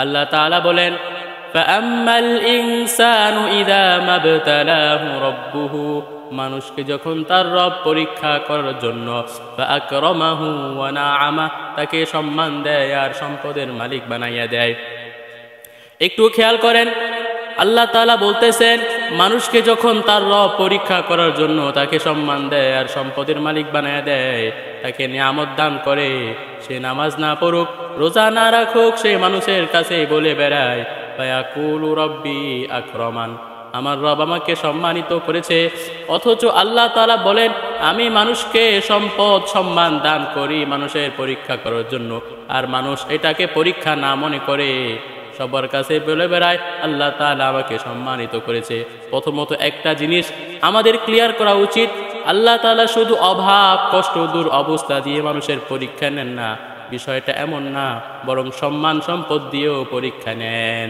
আল্লাহ তাআলা বলেন, ফাআম্মাল ইনসানু ইযা মাবতালাহু রাব্বুহু, মানুষকে যখন তার রব পরীক্ষা করার জন্য ফাআকরামাহু ওয়া নাআমা, তাকে সম্মান দেয় আর সম্পদের মালিক বানাইয়া দেয়। একটু খেয়াল করেন, আল্লাহ তাআলা বলতেছেন মানুষকে যখন তার রব পরীক্ষা করার জন্য তাকে সম্মান দেয় আর সম্পদের মালিক বানায় দেয়, তাকে নিয়ামত দান করে, সে নামাজ না পড়ুক, রোজা না রাখুক, সে মানুষের কাছে বলে বেড়ায় ফায়াকুলু রব্বি আকরামান, আমার রব আমাকে সম্মানিত করেছে। অথচ আল্লাহ তাআলা বলেন আমি মানুষকে সম্পদ সম্মান দান করি মানুষের পরীক্ষা করার জন্য, আর মানুষ এটাকে পরীক্ষা না মনে করে সবার কাছে বলে বেড়ায় আল্লাহ তাআলা আমাকে সম্মানিত করেছে। প্রথমত একটা জিনিস আমাদের ক্লিয়ার করা উচিত, আল্লাহ তাআলা শুধু অভাব কষ্ট দূর অবস্থা দিয়ে মানুষের পরীক্ষা নেন না, বিষয়টা এমন না, বরং সম্মান সম্পদ দিয়েও পরীক্ষা নেন।